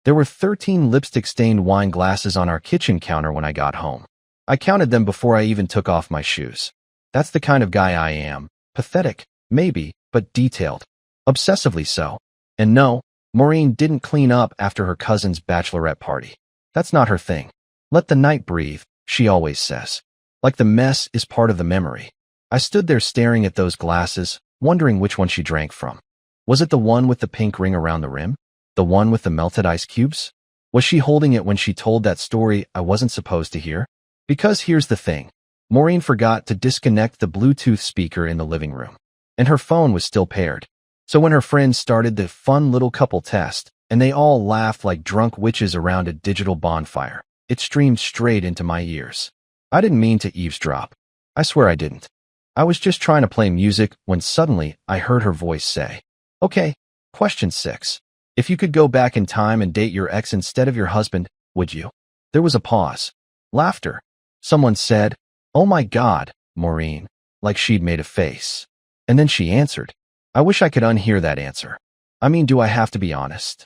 There were 13 lipstick-stained wine glasses on our kitchen counter when I got home. I counted them before I even took off my shoes. That's the kind of guy I am. Pathetic, maybe, but detailed. Obsessively so. And no, Maureen didn't clean up after her cousin's bachelorette party. That's not her thing. Let the night breathe, she always says. Like the mess is part of the memory. I stood there staring at those glasses, wondering which one she drank from. Was it the one with the pink ring around the rim? The one with the melted ice cubes? Was she holding it when she told that story I wasn't supposed to hear? Because here's the thing. Maureen forgot to disconnect the Bluetooth speaker in the living room, and her phone was still paired. So when her friends started the fun little couple test, and they all laughed like drunk witches around a digital bonfire, it streamed straight into my ears. I didn't mean to eavesdrop. I swear I didn't. I was just trying to play music when suddenly I heard her voice say, "Okay, question 6. If you could go back in time and date your ex instead of your husband, would you?" There was a pause. Laughter. Someone said, "Oh my God, Maureen," like she'd made a face. And then she answered. I wish I could unhear that answer. I mean, do I have to be honest?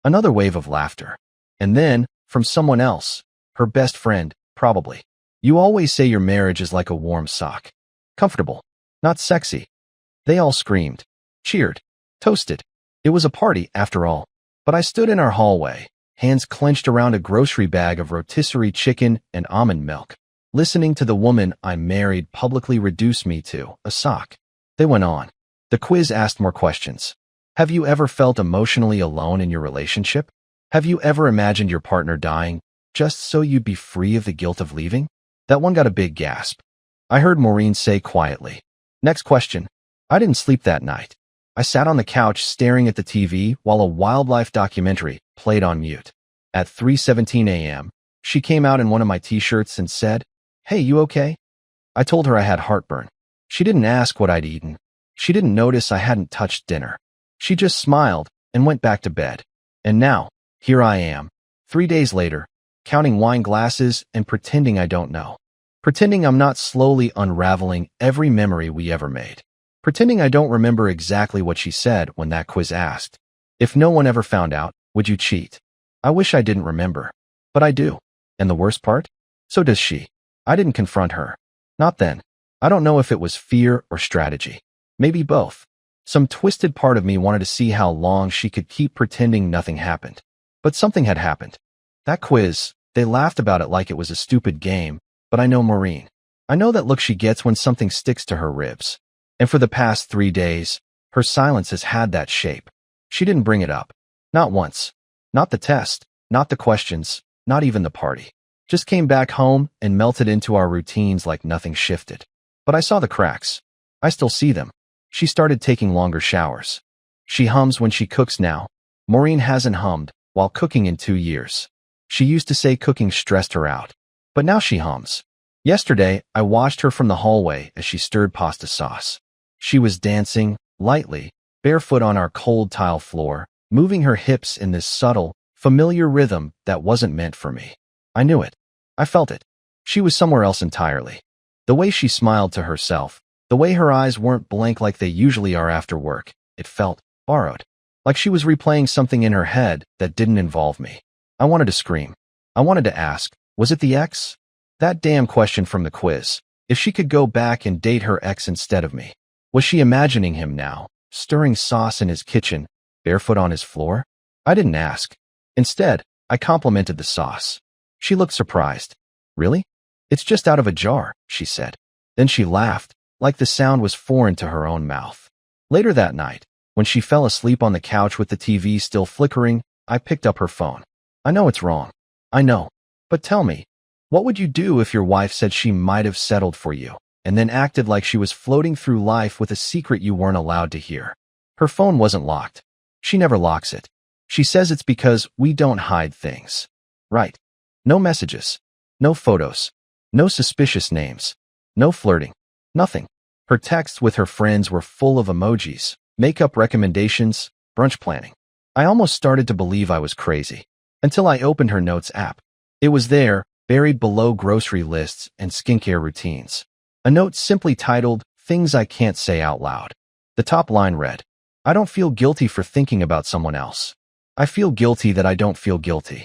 Another wave of laughter. And then, from someone else, her best friend, probably. "You always say your marriage is like a warm sock. Comfortable, not sexy." They all screamed, cheered, toasted. It was a party, after all. But I stood in our hallway, hands clenched around a grocery bag of rotisserie chicken and almond milk, listening to the woman I married publicly reduce me to a sock. They went on. The quiz asked more questions. Have you ever felt emotionally alone in your relationship? Have you ever imagined your partner dying just so you'd be free of the guilt of leaving? That one got a big gasp. I heard Maureen say quietly, "Next question." I didn't sleep that night. I sat on the couch staring at the TV while a wildlife documentary played on mute. At 3:17 a.m., she came out in one of my t-shirts and said, "Hey, you okay?" I told her I had heartburn. She didn't ask what I'd eaten. She didn't notice I hadn't touched dinner. She just smiled and went back to bed. And now, here I am, 3 days later, counting wine glasses and pretending I don't know. Pretending I'm not slowly unraveling every memory we ever made. Pretending I don't remember exactly what she said when that quiz asked, "If no one ever found out, would you cheat?" I wish I didn't remember. But I do. And the worst part? So does she. I didn't confront her. Not then. I don't know if it was fear or strategy. Maybe both. Some twisted part of me wanted to see how long she could keep pretending nothing happened. But something had happened. That quiz, they laughed about it like it was a stupid game, but I know Maureen. I know that look she gets when something sticks to her ribs. And for the past 3 days, her silence has had that shape. She didn't bring it up. Not once. Not the test, not the questions, not even the party. Just came back home and melted into our routines like nothing shifted. But I saw the cracks. I still see them. She started taking longer showers. She hums when she cooks now. Maureen hasn't hummed while cooking in 2 years. She used to say cooking stressed her out. But now she hums. Yesterday, I watched her from the hallway as she stirred pasta sauce. She was dancing, lightly, barefoot on our cold tile floor, moving her hips in this subtle, familiar rhythm that wasn't meant for me. I knew it. I felt it. She was somewhere else entirely. The way she smiled to herself, the way her eyes weren't blank like they usually are after work, it felt borrowed. Like she was replaying something in her head that didn't involve me. I wanted to scream. I wanted to ask, was it the ex? That damn question from the quiz. If she could go back and date her ex instead of me. Was she imagining him now, stirring sauce in his kitchen, barefoot on his floor? I didn't ask. Instead, I complimented the sauce. She looked surprised. "Really? It's just out of a jar," she said. Then she laughed, like the sound was foreign to her own mouth. Later that night, when she fell asleep on the couch with the TV still flickering, I picked up her phone. "I know it's wrong. I know. But tell me, what would you do if your wife said she might have settled for you, and then acted like she was floating through life with a secret you weren't allowed to hear?" Her phone wasn't locked. She never locks it. She says it's because we don't hide things. Right. No messages. No photos. No suspicious names. No flirting. Nothing. Her texts with her friends were full of emojis, makeup recommendations, brunch planning. I almost started to believe I was crazy. Until I opened her notes app. It was there, buried below grocery lists and skincare routines. A note simply titled, "Things I Can't Say Out Loud." The top line read, "I don't feel guilty for thinking about someone else." I feel guilty that I don't feel guilty.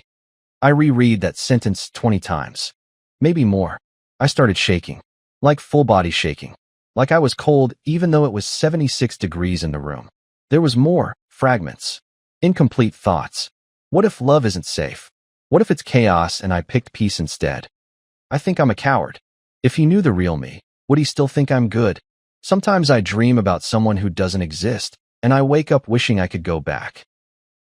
I reread that sentence 20 times. Maybe more. I started shaking. Like full body shaking. Like I was cold even though it was 76 degrees in the room. There was more. Fragments. Incomplete thoughts. What if love isn't safe? What if it's chaos and I picked peace instead? I think I'm a coward. If he knew the real me, would he still think I'm good? Sometimes I dream about someone who doesn't exist, and I wake up wishing I could go back.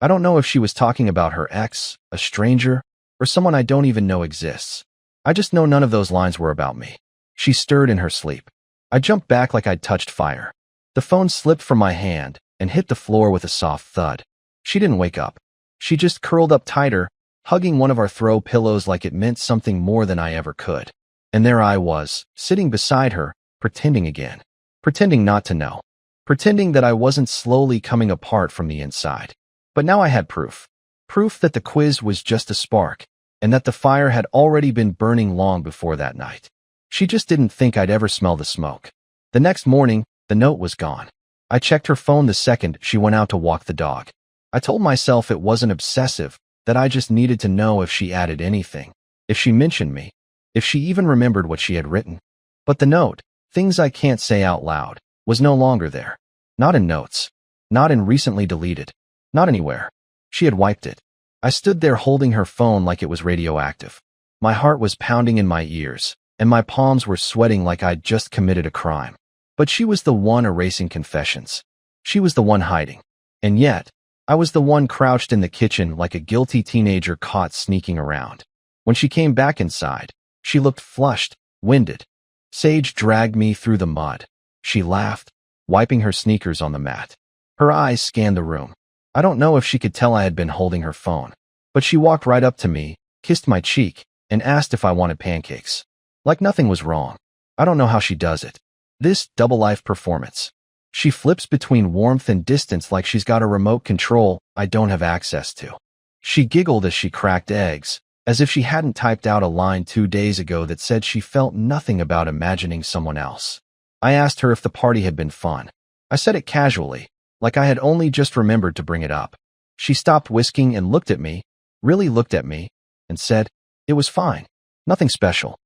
I don't know if she was talking about her ex, a stranger, or someone I don't even know exists. I just know none of those lines were about me. She stirred in her sleep. I jumped back like I'd touched fire. The phone slipped from my hand and hit the floor with a soft thud. She didn't wake up. She just curled up tighter, hugging one of our throw pillows like it meant something more than I ever could. And there I was, sitting beside her, pretending again. Pretending not to know. Pretending that I wasn't slowly coming apart from the inside. But now I had proof. Proof that the quiz was just a spark, and that the fire had already been burning long before that night. She just didn't think I'd ever smell the smoke. The next morning, the note was gone. I checked her phone the second she went out to walk the dog. I told myself it wasn't obsessive, that I just needed to know if she added anything, if she mentioned me, if she even remembered what she had written. But the note, things I can't say out loud, was no longer there. Not in notes. Not in recently deleted. Not anywhere. She had wiped it. I stood there holding her phone like it was radioactive. My heart was pounding in my ears, and my palms were sweating like I'd just committed a crime. But she was the one erasing confessions. She was the one hiding. And yet, I was the one crouched in the kitchen like a guilty teenager caught sneaking around. When she came back inside, she looked flushed, winded. Sage dragged me through the mud. She laughed, wiping her sneakers on the mat. Her eyes scanned the room. I don't know if she could tell I had been holding her phone, but she walked right up to me, kissed my cheek, and asked if I wanted pancakes. Like nothing was wrong. I don't know how she does it. This double life performance. She flips between warmth and distance like she's got a remote control I don't have access to. She giggled as she cracked eggs, as if she hadn't typed out a line 2 days ago that said she felt nothing about imagining someone else. I asked her if the party had been fun. I said it casually, like I had only just remembered to bring it up. She stopped whisking and looked at me, really looked at me, and said, "It was fine. Nothing special."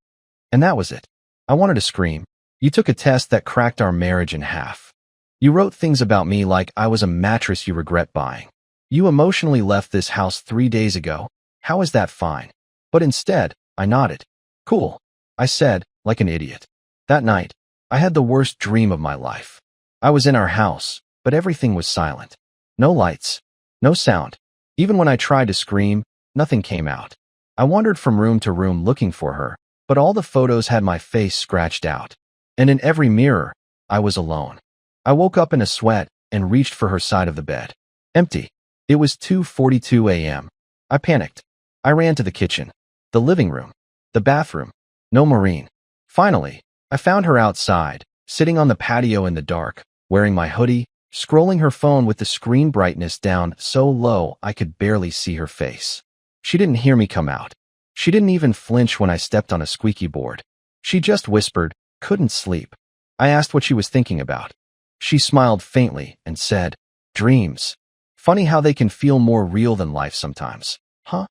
And that was it. I wanted to scream. You took a test that cracked our marriage in half. You wrote things about me like I was a mattress you regret buying. You emotionally left this house 3 days ago. How is that fine? But instead, I nodded. Cool, I said, like an idiot. That night, I had the worst dream of my life. I was in our house, but everything was silent. No lights, no sound. Even when I tried to scream, nothing came out. I wandered from room to room looking for her, but all the photos had my face scratched out. And in every mirror, I was alone. I woke up in a sweat and reached for her side of the bed. Empty. It was 2:42 a.m. I panicked. I ran to the kitchen, the living room, the bathroom. No Maureen. Finally, I found her outside, sitting on the patio in the dark, wearing my hoodie, scrolling her phone with the screen brightness down so low I could barely see her face. She didn't hear me come out. She didn't even flinch when I stepped on a squeaky board. She just whispered, "Couldn't sleep." I asked what she was thinking about. She smiled faintly and said, "Dreams. Funny how they can feel more real than life sometimes, huh?"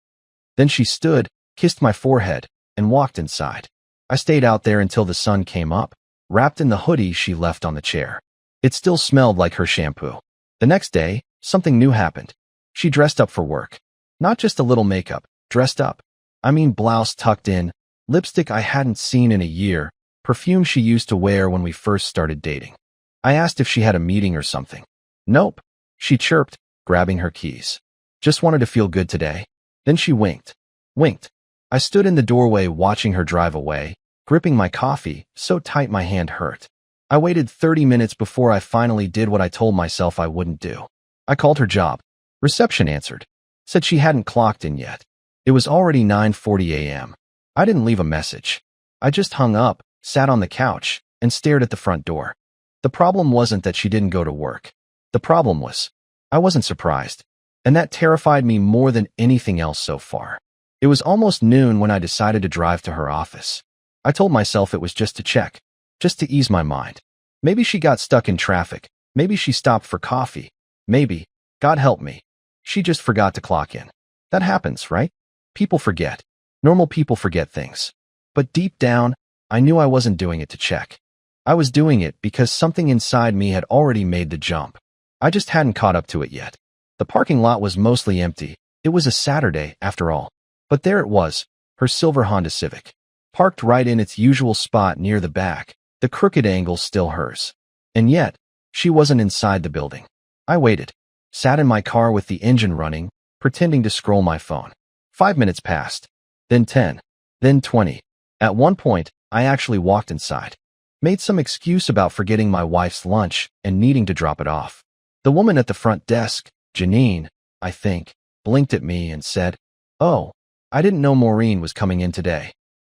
Then she stood, kissed my forehead, and walked inside. I stayed out there until the sun came up, wrapped in the hoodie she left on the chair. It still smelled like her shampoo. The next day, something new happened. She dressed up for work. Not just a little makeup, dressed up. I mean blouse tucked in, lipstick I hadn't seen in a year, perfume she used to wear when we first started dating. I asked if she had a meeting or something. Nope, she chirped, grabbing her keys. Just wanted to feel good today. Then she winked. Winked. I stood in the doorway watching her drive away, gripping my coffee so tight my hand hurt. I waited 30 minutes before I finally did what I told myself I wouldn't do. I called her job. Reception answered. Said she hadn't clocked in yet. It was already 9:40 a.m. I didn't leave a message. I just hung up, sat on the couch, and stared at the front door. The problem wasn't that she didn't go to work. The problem was, I wasn't surprised. And that terrified me more than anything else so far. It was almost noon when I decided to drive to her office. I told myself it was just to check, just to ease my mind. Maybe she got stuck in traffic. Maybe she stopped for coffee. Maybe, God help me, She just forgot to clock in. That happens, right? People forget. Normal people forget things. But deep down, I knew I wasn't doing it to check. I was doing it because something inside me had already made the jump. I just hadn't caught up to it yet. The parking lot was mostly empty. It was a Saturday, after all. But there it was, her silver Honda Civic, parked right in its usual spot near the back, the crooked angle still hers. And yet, she wasn't inside the building. I waited, sat in my car with the engine running, pretending to scroll my phone. 5 minutes passed, then 10, then 20. At one point, I actually walked inside, made some excuse about forgetting my wife's lunch and needing to drop it off. The woman at the front desk, Janine, I think, blinked at me and said, "Oh, I didn't know Maureen was coming in today."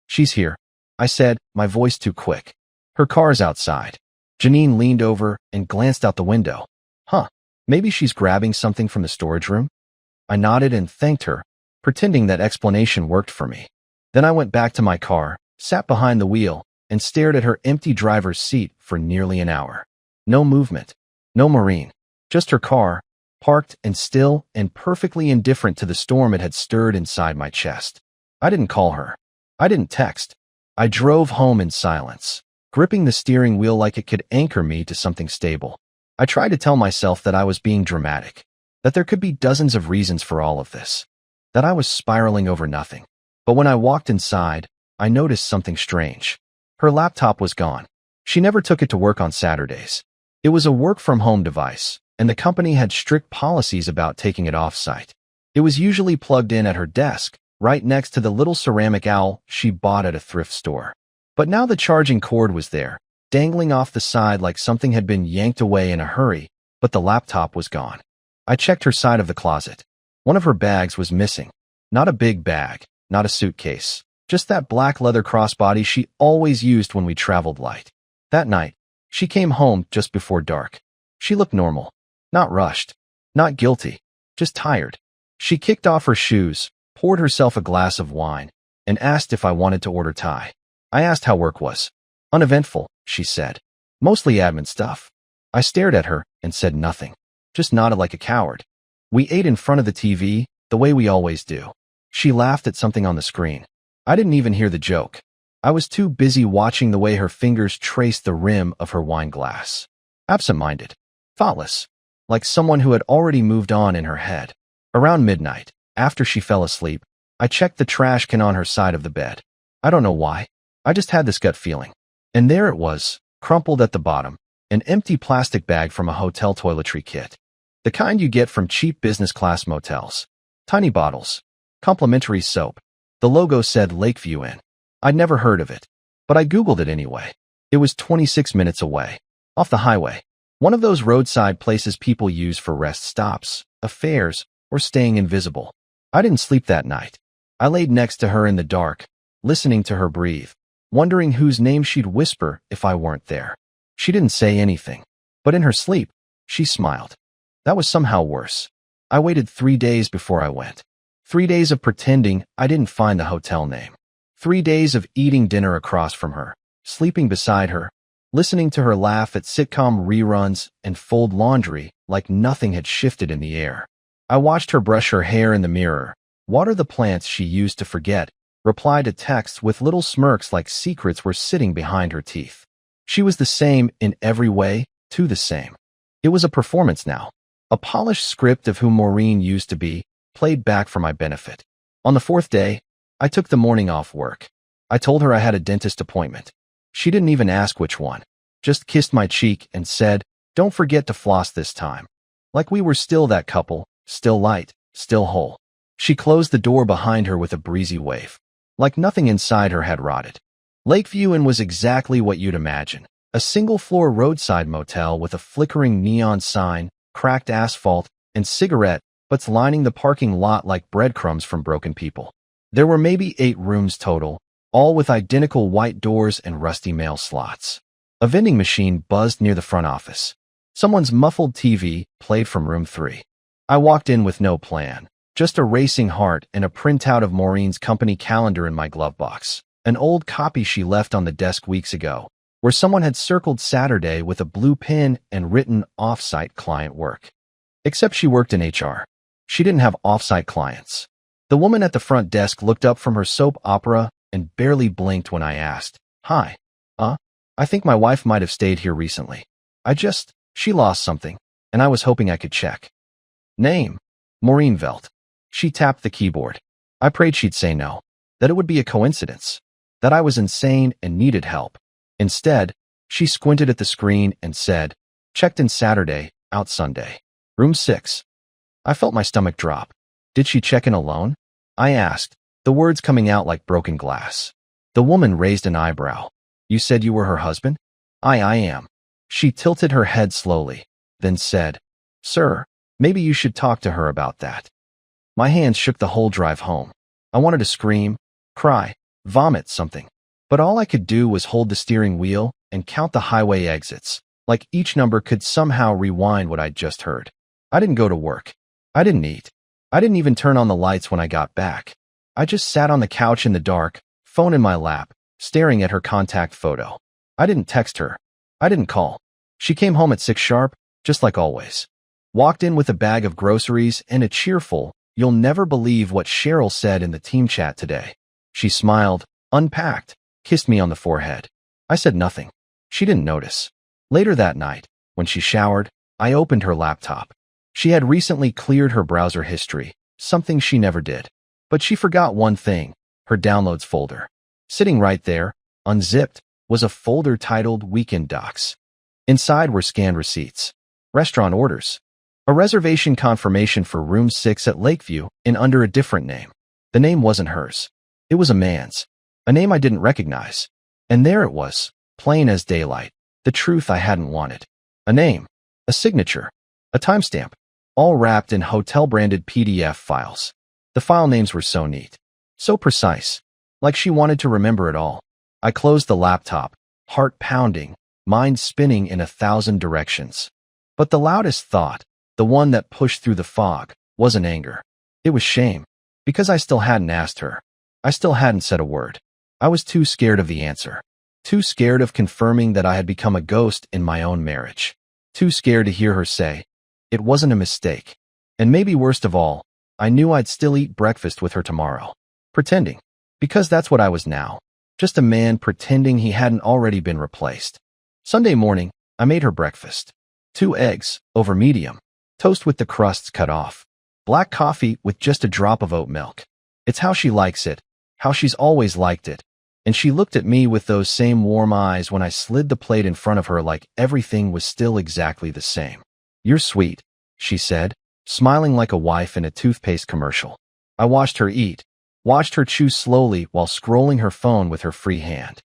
"She's here," I said, my voice too quick. "Her car's outside." Janine leaned over and glanced out the window. "Huh, maybe she's grabbing something from the storage room?" I nodded and thanked her, pretending that explanation worked for me. Then I went back to my car, sat behind the wheel, and stared at her empty driver's seat for nearly an hour. No movement. No Maureen. Just her car, parked and still and perfectly indifferent to the storm it had stirred inside my chest. I didn't call her. I didn't text. I drove home in silence, gripping the steering wheel like it could anchor me to something stable. I tried to tell myself that I was being dramatic, that there could be dozens of reasons for all of this, that I was spiraling over nothing. But when I walked inside, I noticed something strange. Her laptop was gone. She never took it to work on Saturdays. It was a work-from-home device, and the company had strict policies about taking it off-site. It was usually plugged in at her desk, right next to the little ceramic owl she bought at a thrift store. But now the charging cord was there, dangling off the side like something had been yanked away in a hurry, but the laptop was gone. I checked her side of the closet. One of her bags was missing. Not a big bag, not a suitcase, just that black leather crossbody she always used when we traveled light. That night, she came home just before dark. She looked normal, not rushed, not guilty, just tired. She kicked off her shoes, poured herself a glass of wine, and asked if I wanted to order Thai. I asked how work was. "Uneventful," she said. "Mostly admin stuff." I stared at her and said nothing, just nodded like a coward. We ate in front of the TV, the way we always do. She laughed at something on the screen. I didn't even hear the joke. I was too busy watching the way her fingers traced the rim of her wine glass. Absent-minded, thoughtless, like someone who had already moved on in her head. Around midnight, after she fell asleep, I checked the trash can on her side of the bed. I don't know why. I just had this gut feeling. And there it was, crumpled at the bottom, an empty plastic bag from a hotel toiletry kit. The kind you get from cheap business-class motels. Tiny bottles. Complimentary soap. The logo said Lakeview Inn. I'd never heard of it, but I Googled it anyway. It was 26 minutes away, off the highway. One of those roadside places people use for rest stops, affairs, or staying invisible. I didn't sleep that night. I laid next to her in the dark, listening to her breathe, wondering whose name she'd whisper if I weren't there. She didn't say anything, but in her sleep, she smiled. That was somehow worse. I waited 3 days before I went. 3 days of pretending I didn't find the hotel name. 3 days of eating dinner across from her, sleeping beside her, listening to her laugh at sitcom reruns and fold laundry like nothing had shifted in the air. I watched her brush her hair in the mirror, water the plants she used to forget, reply to texts with little smirks like secrets were sitting behind her teeth. She was the same in every way, too the same. It was a performance now. A polished script of who Maureen used to be, played back for my benefit. On the 4th day, I took the morning off work. I told her I had a dentist appointment. She didn't even ask which one, just kissed my cheek and said, "Don't forget to floss this time." Like we were still that couple, still light, still whole. She closed the door behind her with a breezy wave, like nothing inside her had rotted. Lakeview Inn was exactly what you'd imagine. A single-floor roadside motel with a flickering neon sign, cracked asphalt, and cigarette butts lining the parking lot like breadcrumbs from broken people. There were maybe 8 rooms total, all with identical white doors and rusty mail slots. A vending machine buzzed near the front office. Someone's muffled TV played from room 3. I walked in with no plan, just a racing heart and a printout of Maureen's company calendar in my glove box, an old copy she left on the desk weeks ago, where someone had circled Saturday with a blue pen and written off-site client work. Except she worked in HR. She didn't have off-site clients. The woman at the front desk looked up from her soap opera and barely blinked when I asked, "Hi. I think my wife might have stayed here recently. She lost something, and I was hoping I could check." Name: Maureen Velt. She tapped the keyboard. I prayed she'd say no, that it would be a coincidence, that I was insane and needed help. Instead, she squinted at the screen and said, "Checked in Saturday, out Sunday. Room 6. I felt my stomach drop. Did she check in alone? I asked, the words coming out like broken glass. The woman raised an eyebrow. You said you were her husband? I am. She tilted her head slowly, then said, "Sir, maybe you should talk to her about that." My hands shook the whole drive home. I wanted to scream, cry, vomit something. But all I could do was hold the steering wheel and count the highway exits, like each number could somehow rewind what I'd just heard. I didn't go to work. I didn't eat. I didn't even turn on the lights when I got back. I just sat on the couch in the dark, phone in my lap, staring at her contact photo. I didn't text her. I didn't call. She came home at 6 sharp, just like always. Walked in with a bag of groceries and a cheerful, "You'll never believe what Cheryl said in the team chat today." She smiled, unpacked, kissed me on the forehead. I said nothing. She didn't notice. Later that night, when she showered, I opened her laptop. She had recently cleared her browser history, something she never did. But she forgot one thing, her downloads folder. Sitting right there, unzipped, was a folder titled Weekend Docs. Inside were scanned receipts, restaurant orders, a reservation confirmation for room 6 at Lakeview and under a different name. The name wasn't hers. It was a man's. A name I didn't recognize. And there it was, plain as daylight, the truth I hadn't wanted. A name, a signature, a timestamp, all wrapped in hotel-branded PDF files. The file names were so neat, so precise, like she wanted to remember it all. I closed the laptop, heart pounding, mind spinning in 1,000 directions. But the loudest thought, the one that pushed through the fog, wasn't anger. It was shame, because I still hadn't asked her. I still hadn't said a word. I was too scared of the answer. Too scared of confirming that I had become a ghost in my own marriage. Too scared to hear her say, it wasn't a mistake. And maybe worst of all, I knew I'd still eat breakfast with her tomorrow. Pretending. Because that's what I was now. Just a man pretending he hadn't already been replaced. Sunday morning, I made her breakfast. 2 eggs, over medium. Toast with the crusts cut off. Black coffee with just a drop of oat milk. It's how she likes it. How she's always liked it. And she looked at me with those same warm eyes when I slid the plate in front of her like everything was still exactly the same. You're sweet, she said, smiling like a wife in a toothpaste commercial. I watched her eat, watched her chew slowly while scrolling her phone with her free hand.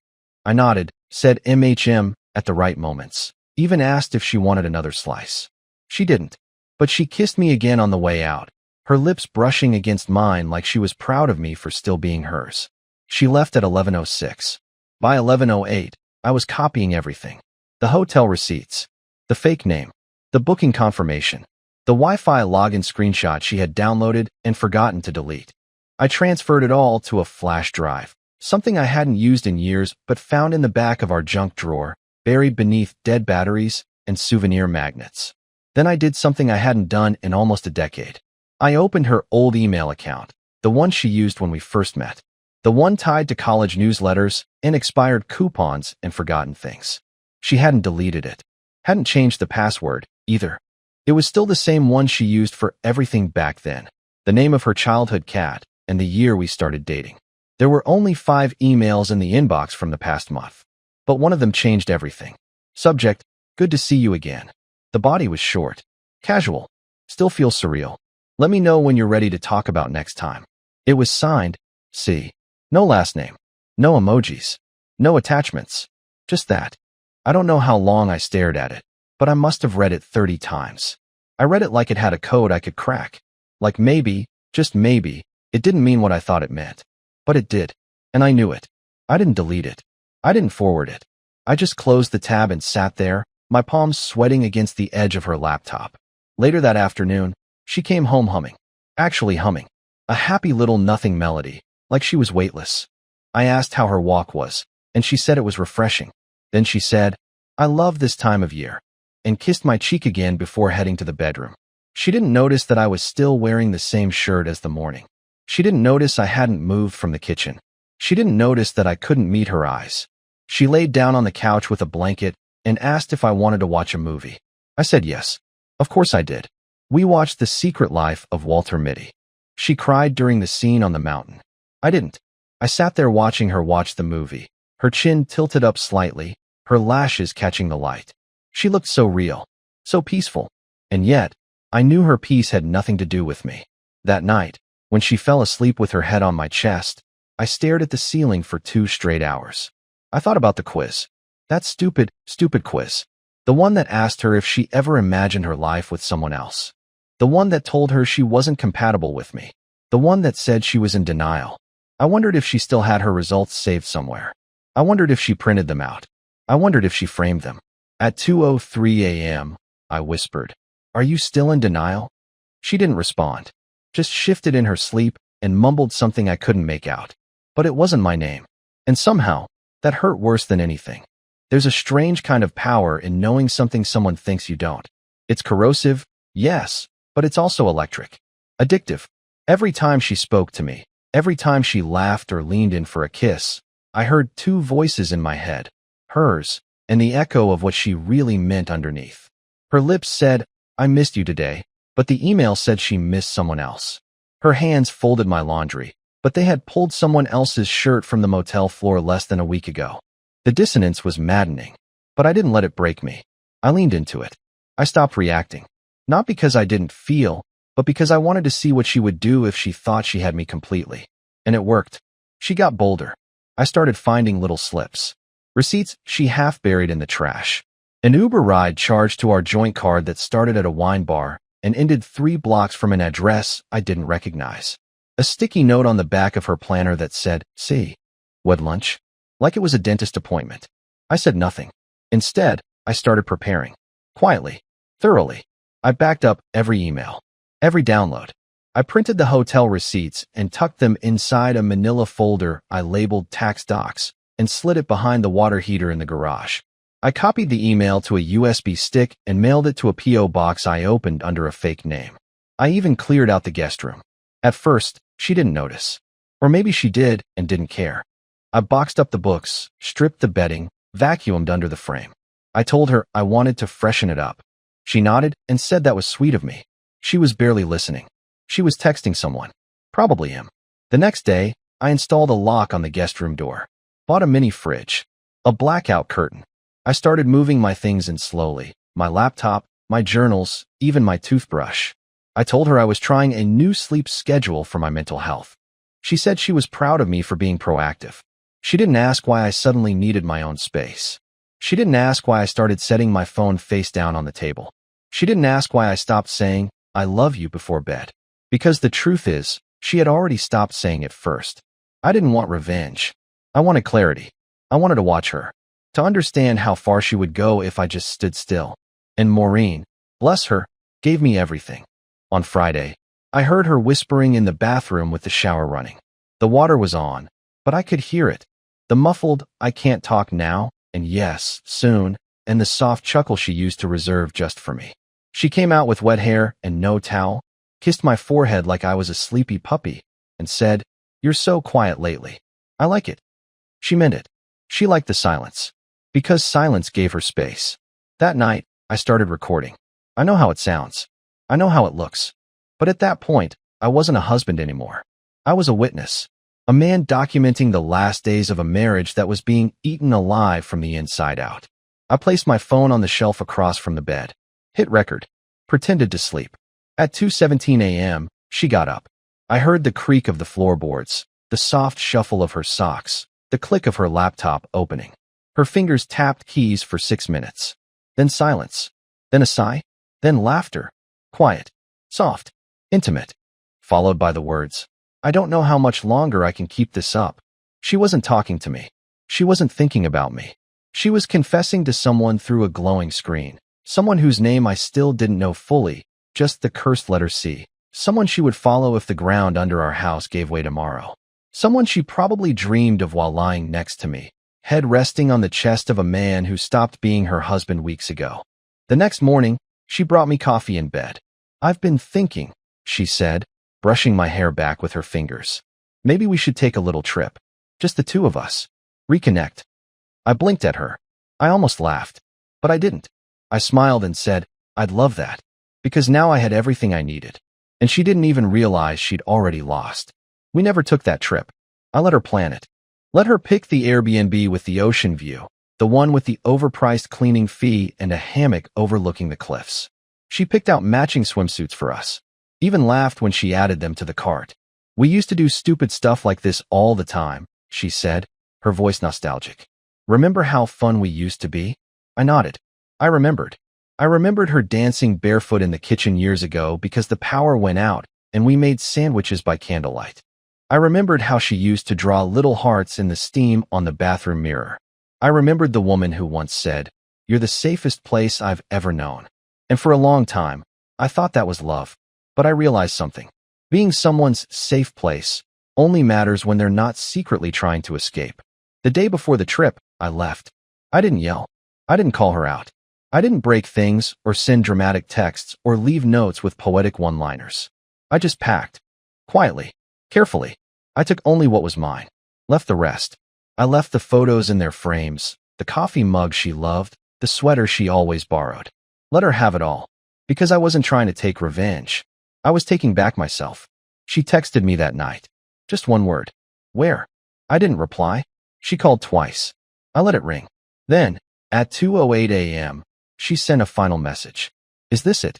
I nodded, said MHM at the right moments, even asked if she wanted another slice. She didn't, but she kissed me again on the way out, her lips brushing against mine like she was proud of me for still being hers. She left at 11:06. By 11:08, I was copying everything. The hotel receipts, the fake name, the booking confirmation, the Wi-Fi login screenshot she had downloaded and forgotten to delete. I transferred it all to a flash drive, something I hadn't used in years but found in the back of our junk drawer, buried beneath dead batteries and souvenir magnets. Then I did something I hadn't done in almost a decade. I opened her old email account, the one she used when we first met. The one tied to college newsletters and expired coupons and forgotten things. She hadn't deleted it. Hadn't changed the password, either. It was still the same one she used for everything back then. The name of her childhood cat and the year we started dating. There were only 5 emails in the inbox from the past month. But one of them changed everything. Subject, good to see you again. The body was short. Casual. Still feels surreal. Let me know when you're ready to talk about next time. It was signed, C. No last name. No emojis. No attachments. Just that. I don't know how long I stared at it, but I must have read it 30 times. I read it like it had a code I could crack. Like maybe, just maybe, it didn't mean what I thought it meant. But it did. And I knew it. I didn't delete it. I didn't forward it. I just closed the tab and sat there, my palms sweating against the edge of her laptop. Later that afternoon, she came home humming. Actually humming. A happy little nothing melody, like she was weightless. I asked how her walk was, and she said it was refreshing. Then she said, I love this time of year, and kissed my cheek again before heading to the bedroom. She didn't notice that I was still wearing the same shirt as the morning. She didn't notice I hadn't moved from the kitchen. She didn't notice that I couldn't meet her eyes. She laid down on the couch with a blanket and asked if I wanted to watch a movie. I said yes. Of course I did. We watched The Secret Life of Walter Mitty. She cried during the scene on the mountain. I didn't. I sat there watching her watch the movie, her chin tilted up slightly, her lashes catching the light. She looked so real, so peaceful. And yet, I knew her peace had nothing to do with me. That night, when she fell asleep with her head on my chest, I stared at the ceiling for 2 straight hours. I thought about the quiz. That stupid quiz. The one that asked her if she ever imagined her life with someone else. The one that told her she wasn't compatible with me. The one that said she was in denial. I wondered if she still had her results saved somewhere. I wondered if she printed them out. I wondered if she framed them. At 2:03 a.m., I whispered, "Are you still in denial?" She didn't respond, just shifted in her sleep and mumbled something I couldn't make out. But it wasn't my name. And somehow, that hurt worse than anything. There's a strange kind of power in knowing something someone thinks you don't. It's corrosive, yes, but it's also electric. Addictive. Every time she spoke to me, every time she laughed or leaned in for a kiss, I heard 2 voices in my head, hers, and the echo of what she really meant underneath. Her lips said, "I missed you today," but the email said she missed someone else. Her hands folded my laundry, but they had pulled someone else's shirt from the motel floor less than a week ago. The dissonance was maddening, but I didn't let it break me. I leaned into it. I stopped reacting. Not because I didn't feel, but because I wanted to see what she would do if she thought she had me completely. And it worked. She got bolder. I started finding little slips. Receipts she half buried in the trash. An Uber ride charged to our joint card that started at a wine bar and ended 3 blocks from an address I didn't recognize. A sticky note on the back of her planner that said, "See, what lunch?" Like it was a dentist appointment. I said nothing. Instead, I started preparing. Quietly. Thoroughly. I backed up every email. Every download. I printed the hotel receipts and tucked them inside a manila folder I labeled tax docs and slid it behind the water heater in the garage. I copied the email to a USB stick and mailed it to a P.O. box I opened under a fake name. I even cleared out the guest room. At first, she didn't notice. Or maybe she did and didn't care. I boxed up the books, stripped the bedding, vacuumed under the frame. I told her I wanted to freshen it up. She nodded and said that was sweet of me. She was barely listening. She was texting someone. Probably him. The next day, I installed a lock on the guest room door. Bought a mini fridge. A blackout curtain. I started moving my things in slowly. My laptop, my journals, even my toothbrush. I told her I was trying a new sleep schedule for my mental health. She said she was proud of me for being proactive. She didn't ask why I suddenly needed my own space. She didn't ask why I started setting my phone face down on the table. She didn't ask why I stopped saying, "I love you" before bed. Because the truth is, she had already stopped saying it first. I didn't want revenge. I wanted clarity. I wanted to watch her. To understand how far she would go if I just stood still. And Maureen, bless her, gave me everything. On Friday, I heard her whispering in the bathroom with the shower running. The water was on, but I could hear it. The muffled, "I can't talk now," and "yes, soon," and the soft chuckle she used to reserve just for me. She came out with wet hair and no towel, kissed my forehead like I was a sleepy puppy, and said, "You're so quiet lately. I like it." She meant it. She liked the silence. Because silence gave her space. That night, I started recording. I know how it sounds. I know how it looks. But at that point, I wasn't a husband anymore. I was a witness. A man documenting the last days of a marriage that was being eaten alive from the inside out. I placed my phone on the shelf across from the bed. Hit record. Pretended to sleep. At 2:17 a.m., she got up. I heard the creak of the floorboards, the soft shuffle of her socks, the click of her laptop opening. Her fingers tapped keys for 6 minutes. Then silence. Then a sigh. Then laughter. Quiet. Soft. Intimate. Followed by the words, "I don't know how much longer I can keep this up." She wasn't talking to me. She wasn't thinking about me. She was confessing to someone through a glowing screen. Someone whose name I still didn't know fully, just the cursed letter C. Someone she would follow if the ground under our house gave way tomorrow. Someone she probably dreamed of while lying next to me, head resting on the chest of a man who stopped being her husband weeks ago. The next morning, she brought me coffee in bed. I've been thinking, she said, brushing my hair back with her fingers. Maybe we should take a little trip. Just the two of us. Reconnect. I blinked at her. I almost laughed. But I didn't. I smiled and said, I'd love that. Because now I had everything I needed. And she didn't even realize she'd already lost. We never took that trip. I let her plan it. Let her pick the Airbnb with the ocean view, the one with the overpriced cleaning fee and a hammock overlooking the cliffs. She picked out matching swimsuits for us. Even laughed when she added them to the cart. We used to do stupid stuff like this all the time, she said, her voice nostalgic. Remember how fun we used to be? I nodded. I remembered. I remembered her dancing barefoot in the kitchen years ago because the power went out and we made sandwiches by candlelight. I remembered how she used to draw little hearts in the steam on the bathroom mirror. I remembered the woman who once said, "You're the safest place I've ever known." And for a long time, I thought that was love. But I realized something. Being someone's safe place only matters when they're not secretly trying to escape. The day before the trip, I left. I didn't yell. I didn't call her out. I didn't break things or send dramatic texts or leave notes with poetic one-liners. I just packed. Quietly. Carefully. I took only what was mine. Left the rest. I left the photos in their frames, the coffee mug she loved, the sweater she always borrowed. Let her have it all. Because I wasn't trying to take revenge. I was taking back myself. She texted me that night. Just one word. Where? I didn't reply. She called twice. I let it ring. Then, at 2:08 a.m., she sent a final message. Is this it?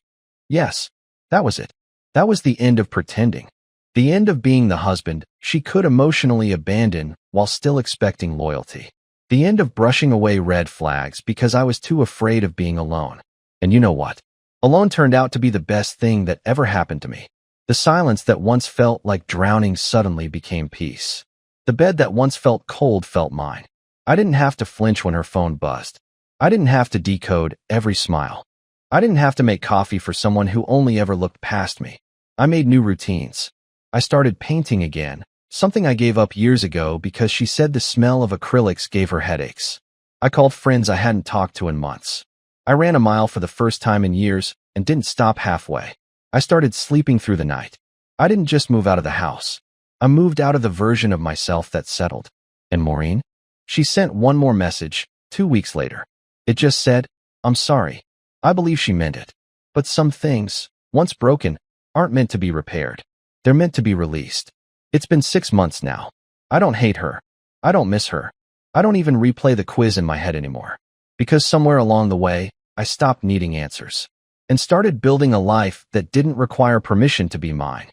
Yes. That was it. That was the end of pretending. The end of being the husband she could emotionally abandon while still expecting loyalty. The end of brushing away red flags because I was too afraid of being alone. And you know what? Alone turned out to be the best thing that ever happened to me. The silence that once felt like drowning suddenly became peace. The bed that once felt cold felt mine. I didn't have to flinch when her phone buzzed. I didn't have to decode every smile. I didn't have to make coffee for someone who only ever looked past me. I made new routines. I started painting again, something I gave up years ago because she said the smell of acrylics gave her headaches. I called friends I hadn't talked to in months. I ran a mile for the first time in years and didn't stop halfway. I started sleeping through the night. I didn't just move out of the house. I moved out of the version of myself that settled. And Maureen? She sent one more message, 2 weeks later. It just said, I'm sorry. I believe she meant it. But some things, once broken, aren't meant to be repaired. They're meant to be released. It's been 6 months now. I don't hate her. I don't miss her. I don't even replay the quiz in my head anymore. Because somewhere along the way, I stopped needing answers and started building a life that didn't require permission to be mine.